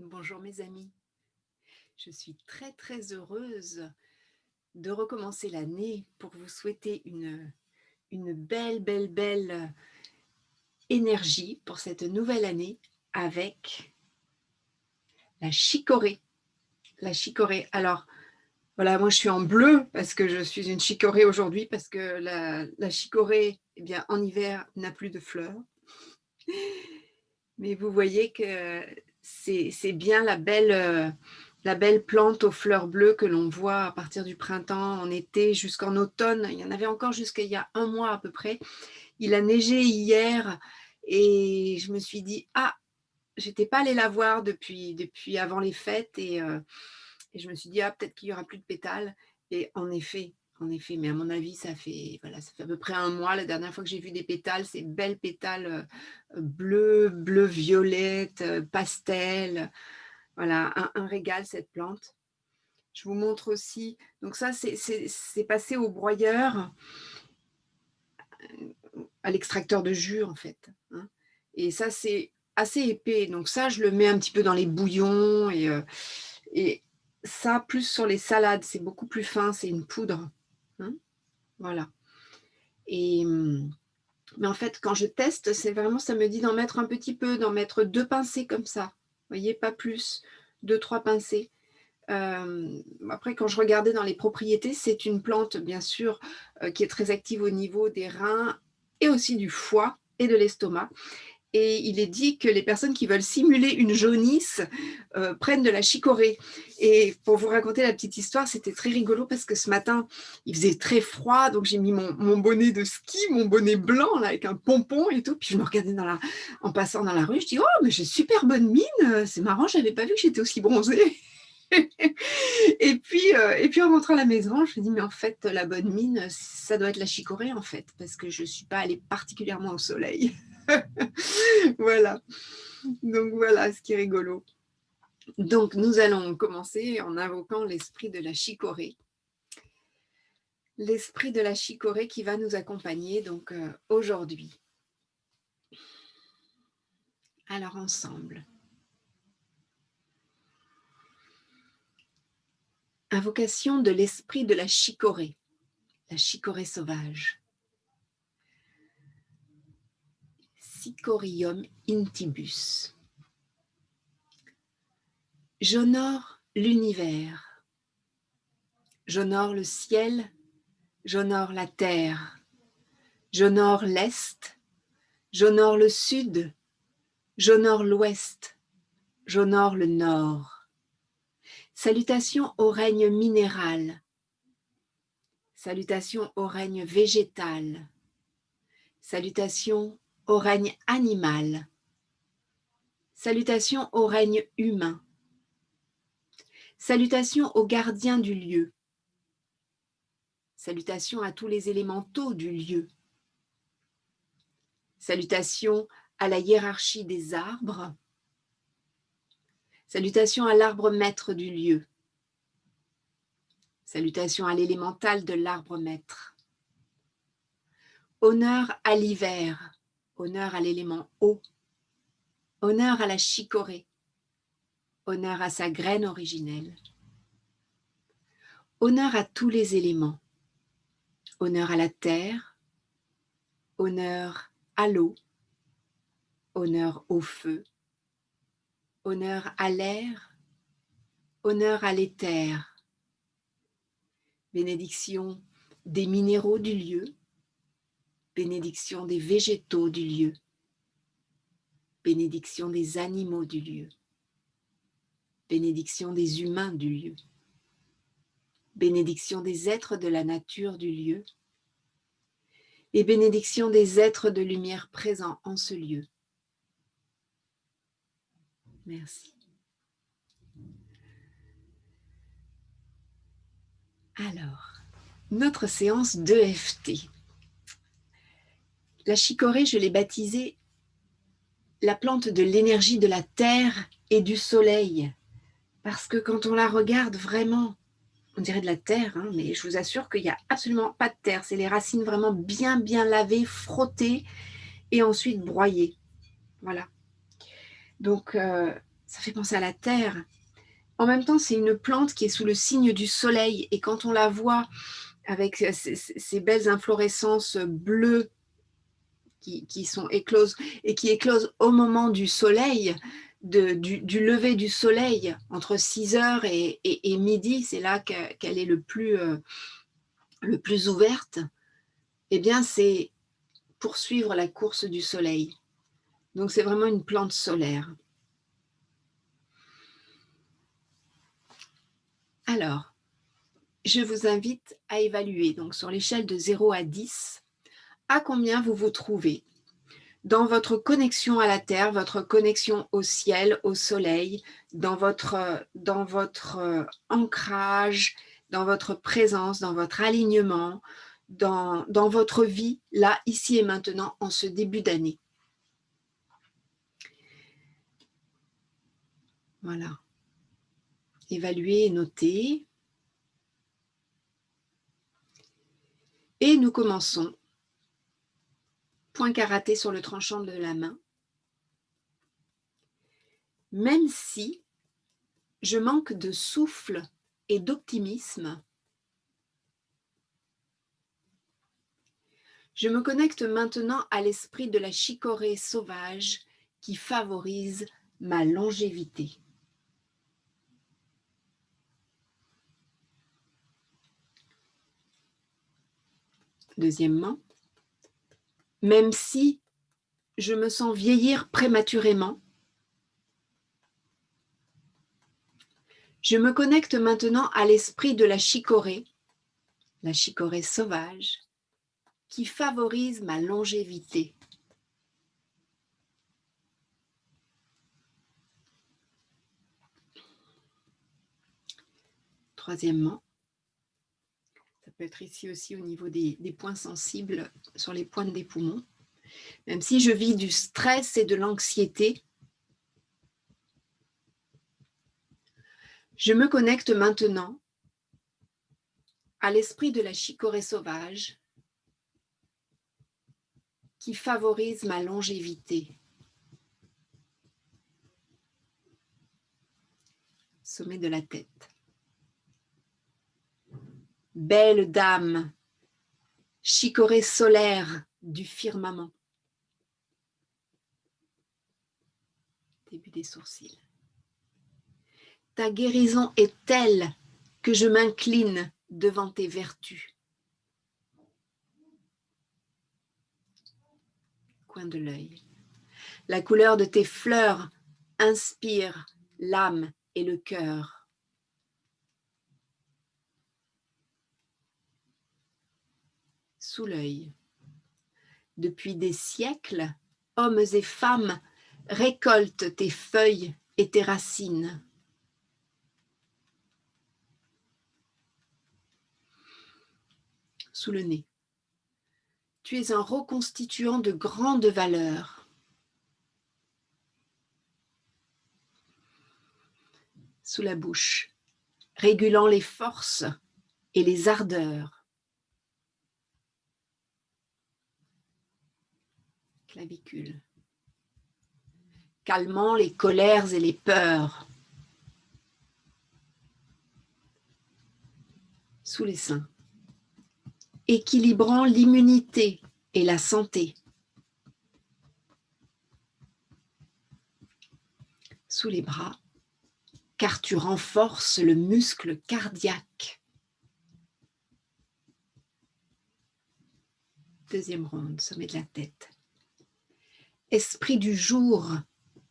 Bonjour mes amis, je suis très heureuse de recommencer l'année pour vous souhaiter une belle énergie pour cette nouvelle année avec la chicorée. La chicorée. Alors voilà, moi je suis en bleu parce que je suis une chicorée aujourd'hui parce que la chicorée, eh bien, en hiver n'a plus de fleurs. Mais vous voyez que c'est bien la belle plante aux fleurs bleues que l'on voit à partir du printemps, en été, jusqu'en automne. Il y en avait encore jusqu'à il y a un mois à peu près. Il a neigé hier et je me suis dit: «Ah, j'étais pas allée la voir depuis avant les fêtes» et je me suis dit: «Ah, peut-être qu'il y aura plus de pétales» et en effet, mais à mon avis, ça fait, voilà, ça fait à peu près un mois. La dernière fois que j'ai vu des pétales, ces belles pétales, bleu violette, pastel. Voilà, un régal cette plante. Je vous montre aussi, donc ça c'est passé au broyeur, à l'extracteur de jus en fait, hein, et ça c'est assez épais, donc ça je le mets un petit peu dans les bouillons et ça plus sur les salades, c'est beaucoup plus fin, c'est une poudre, hein, voilà. Et mais en fait quand je teste, c'est vraiment, ça me dit d'en mettre un petit peu, d'en mettre 2 pincées comme ça, vous voyez? Pas plus, 2-3 pincées. Après quand je regardais dans les propriétés, c'est une plante bien sûr, qui est très active au niveau des reins et aussi du foie et de l'estomac, et il est dit que les personnes qui veulent simuler une jaunisse, prennent de la chicorée. Et pour vous raconter la petite histoire, c'était très rigolo parce que ce matin, il faisait très froid, donc j'ai mis mon bonnet de ski, mon bonnet blanc là, avec un pompon et tout, puis je me regardais en passant dans la rue, je dis: «Oh mais j'ai super bonne mine, c'est marrant, j'avais pas vu que j'étais aussi bronzée». Et puis en rentrant à la maison, je me dis: «Mais en fait, la bonne mine, ça doit être la chicorée en fait, parce que je suis pas allée particulièrement au soleil». Voilà, donc voilà ce qui est rigolo. Donc nous allons commencer en invoquant l'esprit de la chicorée. L'esprit de la chicorée qui va nous accompagner donc aujourd'hui. Alors ensemble. Invocation de l'esprit de la chicorée sauvage. Sicorium intibus. J'honore l'univers, j'honore le ciel, j'honore la terre, j'honore l'Est, j'honore le Sud, j'honore l'Ouest, j'honore le Nord. Salutations au règne minéral, salutations au règne végétal, salutations au règne animal, salutations au règne humain, salutations aux gardiens du lieu, salutations à tous les élémentaux du lieu, salutations à la hiérarchie des arbres, salutations à l'arbre maître du lieu, salutations à l'élémental de l'arbre maître. Honneur à l'hiver, honneur à l'élément eau, honneur à la chicorée, honneur à sa graine originelle. Honneur à tous les éléments, honneur à la terre, honneur à l'eau, honneur au feu, honneur à l'air, honneur à l'éther. Bénédiction des minéraux du lieu, bénédiction des végétaux du lieu, bénédiction des animaux du lieu, bénédiction des humains du lieu, bénédiction des êtres de la nature du lieu et bénédiction des êtres de lumière présents en ce lieu. Merci. Alors, notre séance d'EFT. La chicorée, je l'ai baptisée la plante de l'énergie de la terre et du soleil, parce que quand on la regarde vraiment, on dirait de la terre, hein, mais je vous assure qu'il n'y a absolument pas de terre. C'est les racines vraiment bien lavées, frottées et ensuite broyées. Voilà. Donc, Ça fait penser à la terre. En même temps, c'est une plante qui est sous le signe du soleil. Et quand on la voit avec ces belles inflorescences bleues qui sont écloses et qui éclosent au moment du soleil, du lever du soleil, entre 6 heures et midi, c'est là qu'elle est le plus ouverte, eh bien c'est pour suivre la course du soleil. Donc c'est vraiment une plante solaire. Alors, je vous invite à évaluer, donc sur l'échelle de 0 à 10, à combien vous vous trouvez dans votre connexion à la terre, votre connexion au ciel, au soleil, dans votre ancrage, dans votre présence, dans votre alignement, dans votre vie, là, ici et maintenant, en ce début d'année. Voilà. Évaluer et noter. Et nous commençons. Point karaté sur le tranchant de la main. Même si je manque de souffle et d'optimisme, je me connecte maintenant à l'esprit de la chicorée sauvage qui favorise ma longévité. Deuxièmement, même si je me sens vieillir prématurément, je me connecte maintenant à l'esprit de la chicorée sauvage, qui favorise ma longévité. Troisièmement, ça peut être ici aussi au niveau des points sensibles sur les pointes des poumons. Même si je vis du stress et de l'anxiété, je me connecte maintenant à l'esprit de la chicorée sauvage qui favorise ma longévité. Sommet de la tête. Belle dame, chicorée solaire du firmament. Début des sourcils. Ta guérison est telle que je m'incline devant tes vertus. Coin de l'œil. La couleur de tes fleurs inspire l'âme et le cœur. Sous l'œil. Depuis des siècles, hommes et femmes récoltent tes feuilles et tes racines. Sous le nez. Tu es un reconstituant de grande valeur. Sous la bouche, régulant les forces et les ardeurs. Clavicule. Calmant les colères et les peurs. Sous les seins. Équilibrant l'immunité et la santé. Sous les bras, car tu renforces le muscle cardiaque. Deuxième ronde, sommet de la tête. Esprit du jour,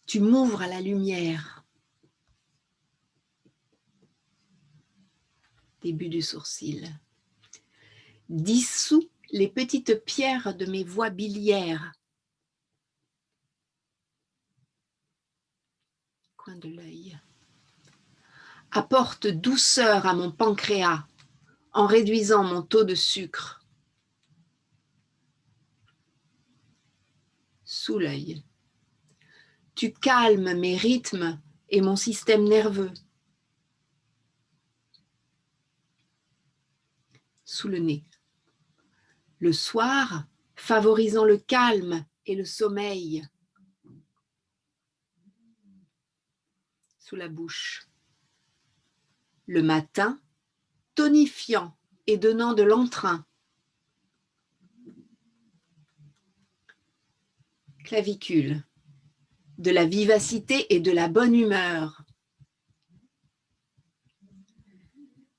tu m'ouvres à la lumière. Début du sourcil. Dissous les petites pierres de mes voies biliaires. Coin de l'œil. Apporte douceur à mon pancréas en réduisant mon taux de sucre. Sous l'œil. Tu calmes mes rythmes et mon système nerveux. Sous le nez. Le soir, favorisant le calme et le sommeil. sous la bouche. Le matin, tonifiant et donnant de l'entrain. Clavicule, de la vivacité et de la bonne humeur.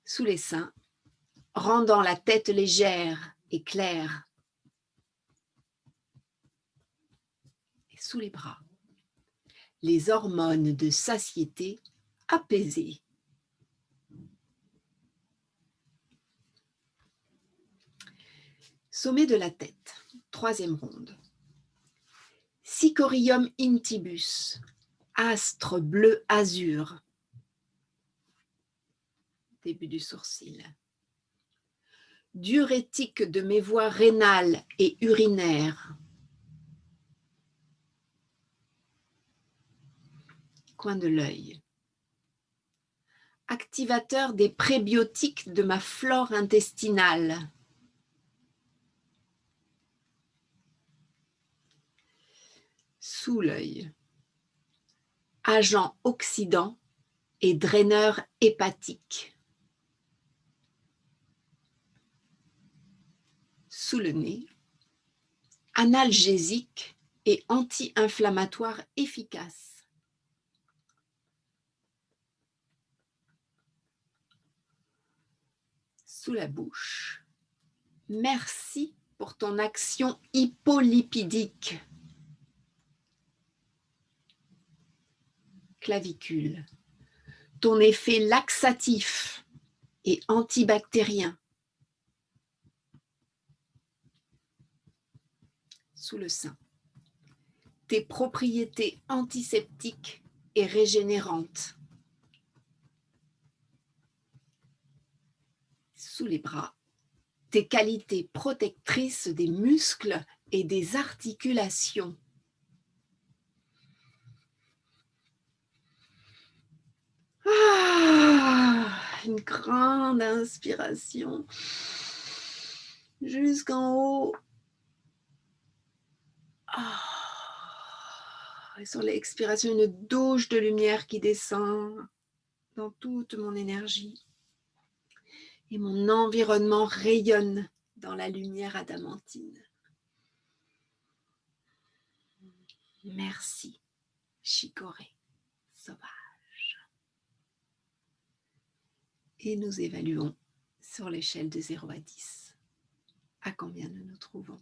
Sous les seins, rendant la tête légère et claire. Et sous les bras, les hormones de satiété apaisées. Sommet de la tête, troisième ronde. Sicorium intibus, astre bleu azur. Début du sourcil. Diurétique de mes voies rénales et urinaires. Coin de l'œil. Activateur des prébiotiques de ma flore intestinale. Sous l'œil. Agent oxydant et draineur hépatique. Sous le nez. Analgésique et anti-inflammatoire efficace. Sous la bouche. Merci pour ton action hypolipidique. Clavicule. Ton effet laxatif et antibactérien. Sous le sein. Tes propriétés antiseptiques et régénérantes. Sous les bras. Tes qualités protectrices des muscles et des articulations. Une grande inspiration jusqu'en haut. Et sur l'expiration, une douche de lumière qui descend dans toute mon énergie. Et mon environnement rayonne dans la lumière adamantine. Merci, chicorée sauvage. Et nous évaluons sur l'échelle de 0 à 10 à combien nous nous trouvons.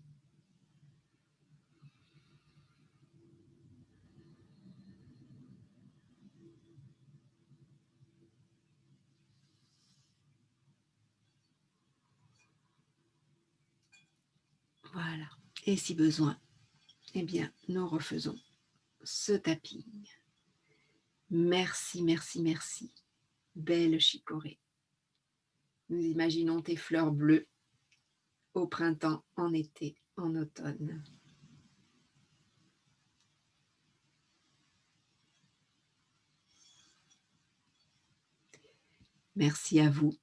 Voilà. Et si besoin, eh bien, nous refaisons ce tapping. Merci, merci, merci. Belle chicorée. Nous imaginons tes fleurs bleues au printemps, en été, en automne. Merci à vous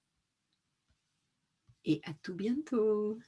et à tout bientôt.